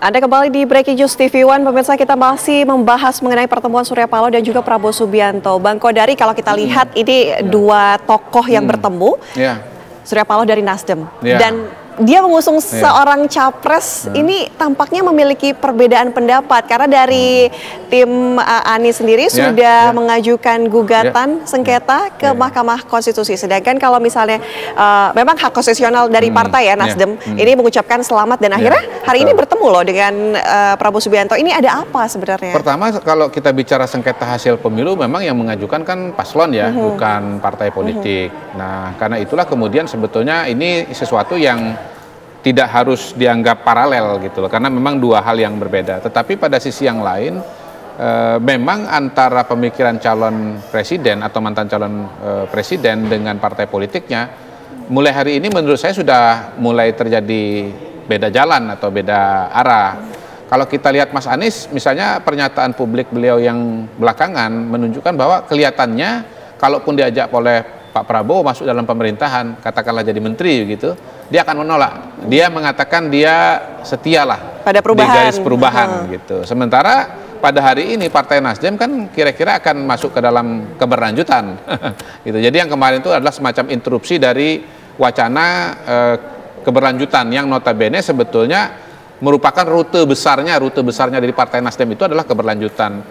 Anda kembali di Breaking News TV One, pemirsa, kita masih membahas mengenai pertemuan Surya Paloh dan juga Prabowo Subianto. Bang Kodari, kalau kita lihat ini dua tokoh yang bertemu, Surya Paloh dari Nasdem, dan dia mengusung seorang capres, ini tampaknya memiliki perbedaan pendapat. Karena dari tim Anies sendiri sudah mengajukan gugatan sengketa ke Mahkamah Konstitusi. Sedangkan kalau misalnya memang hak konstitusional dari partai ya Nasdem, ini mengucapkan selamat dan akhirnya hari ini bertemu loh dengan Prabowo Subianto. Ini ada apa sebenarnya? Pertama, kalau kita bicara sengketa hasil pemilu, memang yang mengajukan kan paslon ya, bukan partai politik. Nah, karena itulah kemudian sebetulnya ini sesuatu yang tidak harus dianggap paralel gitu loh, karena memang dua hal yang berbeda. Tetapi pada sisi yang lain, memang antara pemikiran calon presiden atau mantan calon presiden dengan partai politiknya, mulai hari ini menurut saya sudah mulai terjadi beda jalan atau beda arah. Kalau kita lihat Mas Anies, misalnya pernyataan publik beliau yang belakangan menunjukkan bahwa kelihatannya kalaupun diajak oleh Pak Prabowo masuk dalam pemerintahan, katakanlah jadi menteri gitu, dia akan menolak. Dia mengatakan dia setialah pada perubahan, di garis perubahan gitu. Sementara pada hari ini Partai Nasdem kan kira-kira akan masuk ke dalam keberlanjutan gitu. Jadi yang kemarin itu adalah semacam interupsi dari wacana keberlanjutan yang notabene sebetulnya merupakan rute besarnya dari Partai Nasdem itu adalah keberlanjutan.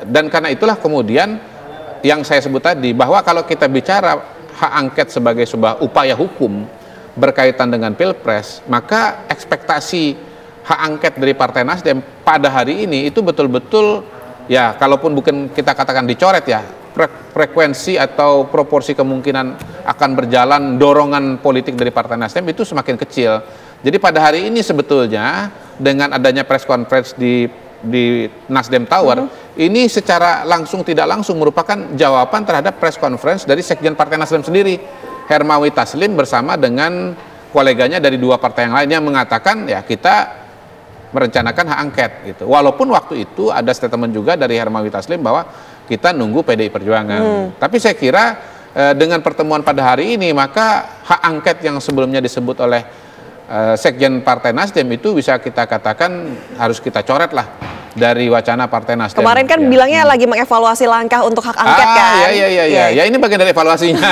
Dan karena itulah kemudian yang saya sebut tadi, bahwa kalau kita bicara hak angket sebagai sebuah upaya hukum berkaitan dengan Pilpres, maka ekspektasi hak angket dari Partai Nasdem pada hari ini itu betul-betul ya, kalaupun bukan kita katakan dicoret ya, frekuensi atau proporsi kemungkinan akan berjalan dorongan politik dari Partai Nasdem itu semakin kecil. Jadi pada hari ini sebetulnya dengan adanya press conference di Nasdem Tower, ini secara langsung tidak langsung merupakan jawaban terhadap press conference dari Sekjen Partai Nasdem sendiri, Hermawi Taslim, bersama dengan koleganya dari dua partai yang lainnya mengatakan ya kita merencanakan hak angket gitu. Walaupun waktu itu ada statement juga dari Hermawi Taslim bahwa kita nunggu PDI Perjuangan. Tapi saya kira dengan pertemuan pada hari ini, maka hak angket yang sebelumnya disebut oleh Sekjen Partai Nasdem itu bisa kita katakan harus kita coret lah dari wacana Partai Nasdem. Kemarin kan bilangnya lagi mengevaluasi langkah untuk hak angket kan? Ya ini bagian dari evaluasinya.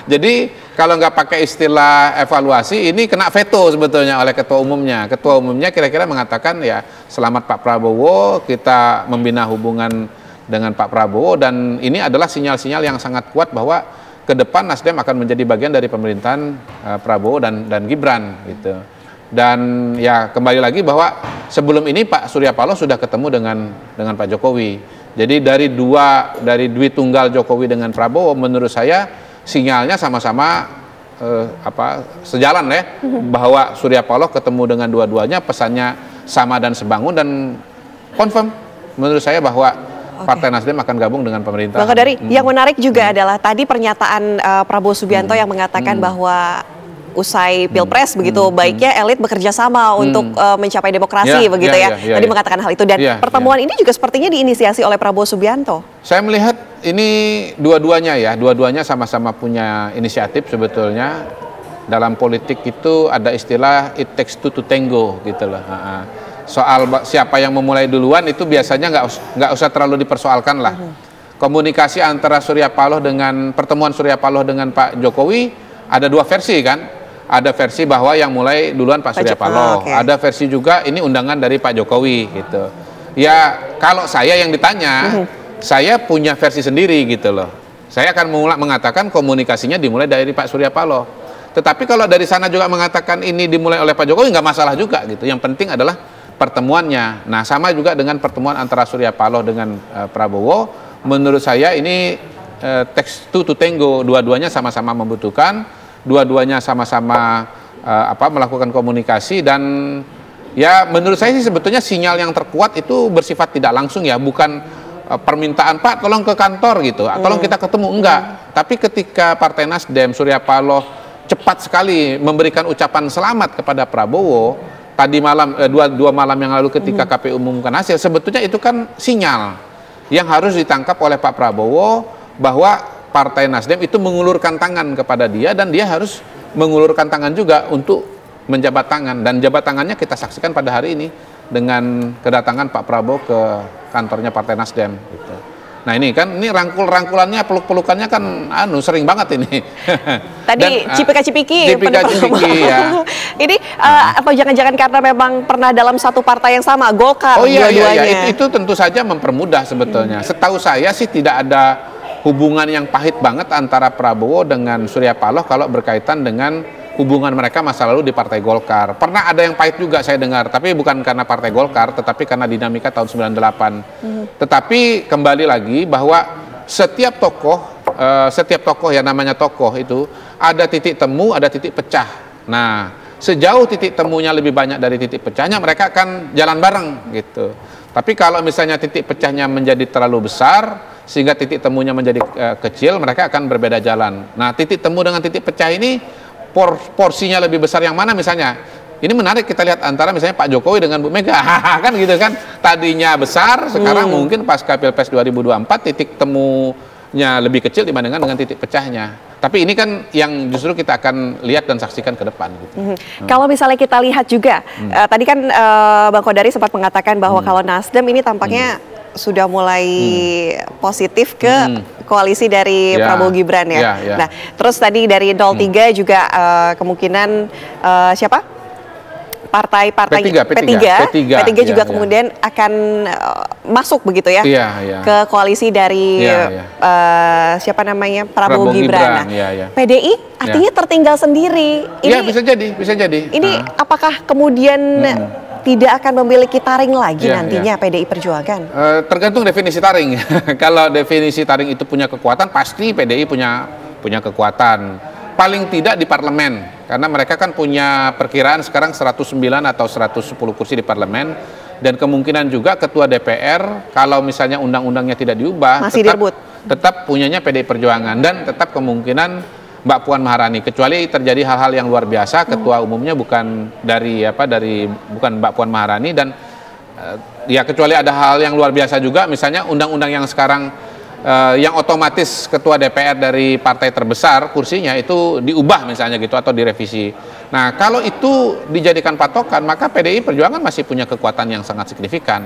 Jadi kalau nggak pakai istilah evaluasi, ini kena veto sebetulnya oleh ketua umumnya. Ketua umumnya kira-kira mengatakan ya selamat Pak Prabowo, kita membina hubungan dengan Pak Prabowo, dan ini adalah sinyal-sinyal yang sangat kuat bahwa ke depan Nasdem akan menjadi bagian dari pemerintahan Prabowo dan Gibran gitu. Dan ya kembali lagi bahwa sebelum ini Pak Surya Paloh sudah ketemu dengan Pak Jokowi. Jadi dari Dwi Tunggal Jokowi dengan Prabowo, menurut saya sinyalnya sama-sama sejalan ya, bahwa Surya Paloh ketemu dengan dua-duanya, pesannya sama dan sebangun, dan confirm menurut saya bahwa Partai Nasdem akan gabung dengan pemerintah. Bang Kodari, yang menarik juga adalah tadi pernyataan Prabowo Subianto yang mengatakan bahwa usai Pilpres begitu baiknya elit bekerja sama untuk mencapai demokrasi begitu ya. Tadi mengatakan hal itu, dan pertemuan ini juga sepertinya diinisiasi oleh Prabowo Subianto. Saya melihat ini dua-duanya sama-sama punya inisiatif sebetulnya. Dalam politik itu ada istilah it takes two to tango gitu loh. Soal siapa yang memulai duluan itu biasanya nggak usah terlalu dipersoalkan lah. Komunikasi antara Surya Paloh dengan pertemuan Surya Paloh dengan Pak Jokowi ada dua versi kan. Ada versi bahwa yang mulai duluan Pak Surya Paloh, ada versi juga ini undangan dari Pak Jokowi gitu. Ya kalau saya yang ditanya, saya punya versi sendiri gitu loh. Saya akan mengatakan komunikasinya dimulai dari Pak Surya Paloh. Tetapi kalau dari sana juga mengatakan ini dimulai oleh Pak Jokowi, nggak masalah juga gitu. Yang penting adalah pertemuannya. Nah, sama juga dengan pertemuan antara Surya Paloh dengan Prabowo, menurut saya ini takes two to tango. Dua-duanya sama-sama membutuhkan, dua-duanya sama-sama melakukan komunikasi, dan ya menurut saya sih sebetulnya sinyal yang terkuat itu bersifat tidak langsung ya, bukan permintaan Pak tolong ke kantor gitu, tolong kita ketemu, enggak. Tapi ketika Partai Nasdem, Surya Paloh cepat sekali memberikan ucapan selamat kepada Prabowo tadi malam, dua malam yang lalu ketika KPU umumkan hasil, sebetulnya itu kan sinyal yang harus ditangkap oleh Pak Prabowo bahwa Partai Nasdem itu mengulurkan tangan kepada dia, dan dia harus mengulurkan tangan juga untuk menjabat tangan, dan jabat tangannya kita saksikan pada hari ini dengan kedatangan Pak Prabowo ke kantornya Partai Nasdem gitu. Nah ini kan, ini rangkulannya, peluk-pelukannya kan sering banget ini. Tadi cipika-cipiki ya. Ini apa jangan-jangan karena memang pernah dalam satu partai yang sama, Golkar dua-duanya? Itu tentu saja mempermudah sebetulnya. Setahu saya sih tidak ada hubungan yang pahit banget antara Prabowo dengan Surya Paloh kalau berkaitan dengan hubungan mereka masa lalu di Partai Golkar. Pernah ada yang pahit juga saya dengar, tapi bukan karena Partai Golkar, tetapi karena dinamika tahun 98. Tetapi kembali lagi bahwa setiap tokoh ya, namanya tokoh itu ada titik temu, ada titik pecah. Nah, sejauh titik temunya lebih banyak dari titik pecahnya, mereka akan jalan bareng gitu. Tapi kalau misalnya titik pecahnya menjadi terlalu besar sehingga titik temunya menjadi kecil, mereka akan berbeda jalan. Nah, titik temu dengan titik pecah ini porsinya lebih besar yang mana misalnya? Ini menarik kita lihat antara misalnya Pak Jokowi dengan Bu Mega, kan gitu kan? Tadinya besar, sekarang mungkin pasca Pilpres 2024 titik temunya lebih kecil dibandingkan dengan titik pecahnya. Tapi ini kan yang justru kita akan lihat dan saksikan ke depan. Gitu. Kalau misalnya kita lihat juga, tadi kan Bang Kodari sempat mengatakan bahwa kalau Nasdem ini tampaknya sudah mulai positif ke koalisi dari Prabowo Gibran ya. Nah, terus tadi dari 03 juga kemungkinan siapa? Partai-partai P3 juga kemudian akan masuk begitu ya ke koalisi dari siapa namanya Prabowo Gibran. Nah, PDI artinya tertinggal sendiri. Ini bisa jadi. Ini apakah kemudian tidak akan memiliki taring lagi nantinya PDI Perjuangan? Tergantung definisi taring. Kalau definisi taring itu punya kekuatan, pasti PDI punya kekuatan. Paling tidak di parlemen, karena mereka kan punya perkiraan sekarang 109 atau 110 kursi di parlemen, dan kemungkinan juga ketua DPR kalau misalnya undang-undangnya tidak diubah tetap punyanya PDI Perjuangan, dan tetap kemungkinan Mbak Puan Maharani, kecuali terjadi hal-hal yang luar biasa, ketua umumnya bukan bukan Mbak Puan Maharani, dan ya kecuali ada hal yang luar biasa juga, misalnya undang-undang yang sekarang yang otomatis ketua DPR dari partai terbesar kursinya itu diubah misalnya gitu atau direvisi. Nah, kalau itu dijadikan patokan, maka PDI Perjuangan masih punya kekuatan yang sangat signifikan,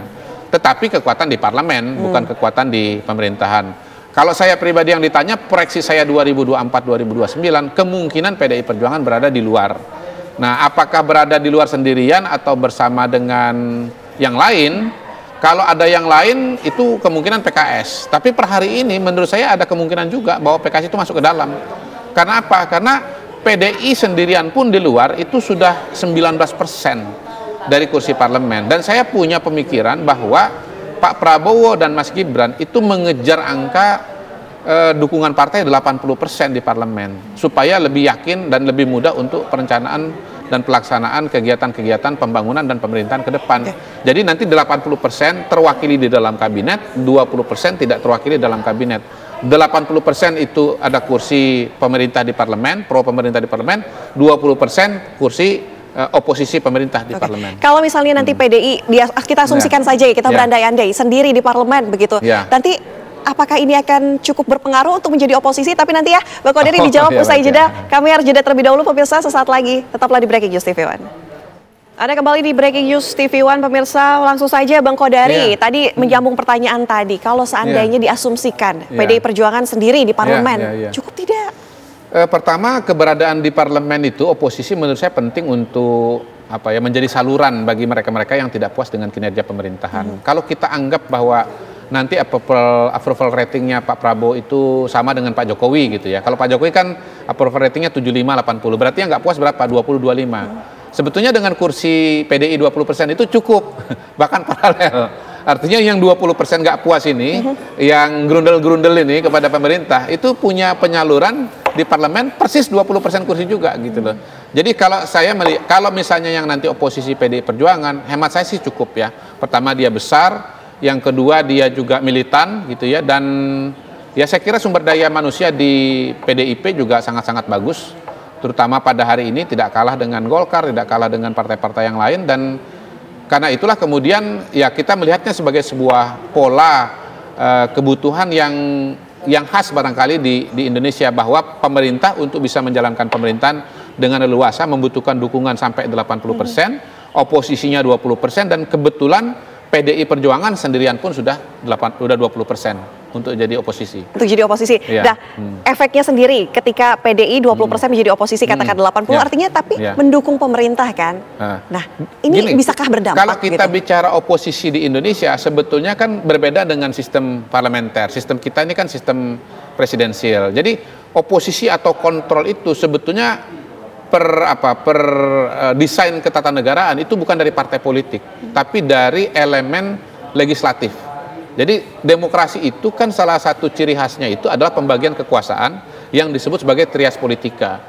tetapi kekuatan di parlemen, bukan kekuatan di pemerintahan. Kalau saya pribadi yang ditanya, proyeksi saya 2024-2029, kemungkinan PDI Perjuangan berada di luar. Nah, apakah berada di luar sendirian atau bersama dengan yang lain? Kalau ada yang lain, itu kemungkinan PKS. Tapi per hari ini, menurut saya ada kemungkinan juga bahwa PKS itu masuk ke dalam. Karena apa? Karena PDI sendirian pun di luar, itu sudah 19% dari kursi parlemen. Dan saya punya pemikiran bahwa Pak Prabowo dan Mas Gibran itu mengejar angka dukungan partai 80% di parlemen, supaya lebih yakin dan lebih mudah untuk perencanaan dan pelaksanaan kegiatan-kegiatan pembangunan dan pemerintahan ke depan. Jadi nanti 80% terwakili di dalam kabinet, 20% tidak terwakili dalam kabinet. 80% itu ada kursi pemerintah di parlemen, pro pemerintah di parlemen, 20% kursi oposisi pemerintah di parlemen. Kalau misalnya nanti PDI, kita asumsikan saja ya, kita berandai-andai sendiri di parlemen begitu. Nanti apakah ini akan cukup berpengaruh untuk menjadi oposisi? Tapi nanti ya, Bang Kodari dijawab usai jeda. Kami harus jeda terlebih dahulu, pemirsa. Sesaat lagi, tetaplah di Breaking News TV One. Anda kembali di Breaking News TV One, pemirsa. Langsung saja, Bang Kodari. Tadi menyambung pertanyaan tadi, kalau seandainya diasumsikan PDI Perjuangan sendiri di parlemen, cukup tidak? Pertama, keberadaan di parlemen itu oposisi menurut saya penting untuk menjadi saluran bagi mereka-mereka yang tidak puas dengan kinerja pemerintahan. Kalau kita anggap bahwa nanti approval ratingnya Pak Prabowo itu sama dengan Pak Jokowi gitu ya. Kalau Pak Jokowi kan approval ratingnya 75-80, berarti yang nggak puas berapa? 20-25. Sebetulnya dengan kursi PDI 20% itu cukup, bahkan paralel. Artinya yang 20% nggak puas ini, yang grundel-grundel ini kepada pemerintah, itu punya penyaluran di parlemen persis 20% kursi juga gitu loh. Jadi kalau saya melihat, kalau misalnya yang nanti oposisi PDI Perjuangan, hemat saya sih cukup ya. Pertama dia besar, yang kedua dia juga militan gitu ya, dan ya saya kira sumber daya manusia di PDIP juga sangat-sangat bagus, terutama pada hari ini tidak kalah dengan Golkar, tidak kalah dengan partai-partai yang lain, dan karena itulah kemudian ya kita melihatnya sebagai sebuah pola kebutuhan yang khas barangkali di Indonesia, bahwa pemerintah untuk bisa menjalankan pemerintahan dengan leluasa membutuhkan dukungan sampai 80%, oposisinya 20%, dan kebetulan PDI Perjuangan sendirian pun sudah 20% untuk jadi oposisi. Untuk jadi oposisi. Nah, efeknya sendiri ketika PDI 20% menjadi oposisi, katakan 80, artinya tapi mendukung pemerintah kan? Nah, ini bisakah berdampak? Kalau kita bicara oposisi di Indonesia, sebetulnya kan berbeda dengan sistem parlementer. Sistem kita ini kan sistem presidensial. Jadi oposisi atau kontrol itu sebetulnya per desain ketatanegaraan itu bukan dari partai politik, tapi dari elemen legislatif. Jadi demokrasi itu kan salah satu ciri khasnya itu adalah pembagian kekuasaan yang disebut sebagai trias politika.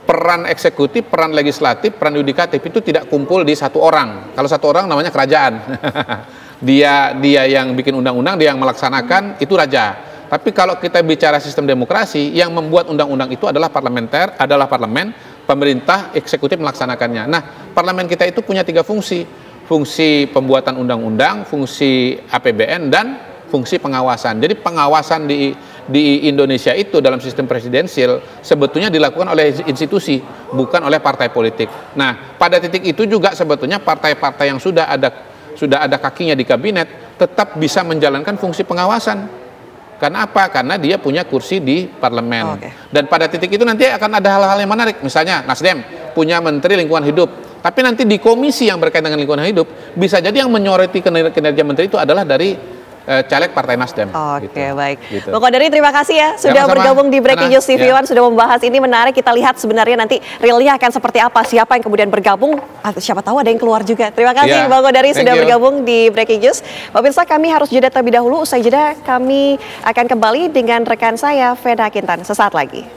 Peran eksekutif, peran legislatif, peran yudikatif itu tidak kumpul di satu orang. Kalau satu orang namanya kerajaan. dia yang bikin undang-undang, dia yang melaksanakan, itu raja. Tapi kalau kita bicara sistem demokrasi, yang membuat undang-undang itu adalah parlemen, pemerintah, eksekutif melaksanakannya. Nah, parlemen kita itu punya 3 fungsi. Fungsi pembuatan undang-undang, fungsi APBN, dan fungsi pengawasan. Jadi pengawasan di Indonesia itu dalam sistem presidensial sebetulnya dilakukan oleh institusi, bukan oleh partai politik. Nah, pada titik itu juga sebetulnya partai-partai yang sudah ada kakinya di kabinet tetap bisa menjalankan fungsi pengawasan. Karena apa? Karena dia punya kursi di parlemen. Dan pada titik itu nanti akan ada hal-hal yang menarik. Misalnya Nasdem punya menteri lingkungan hidup, tapi nanti di komisi yang berkaitan dengan lingkungan hidup bisa jadi yang menyoroti kinerja menteri itu adalah dari caleg Partai Nasdem. Baik. Gitu. Bang Kodari, terima kasih ya sudah bergabung di Breaking News TV One, sudah membahas ini menarik. Kita lihat sebenarnya nanti realnya akan seperti apa, siapa yang kemudian bergabung, atau siapa tahu ada yang keluar juga. Terima kasih Bang Kodari sudah bergabung di Breaking News. Pemirsa, kami harus jeda terlebih dahulu. Usai jeda kami akan kembali dengan rekan saya Veda Kintan sesaat lagi.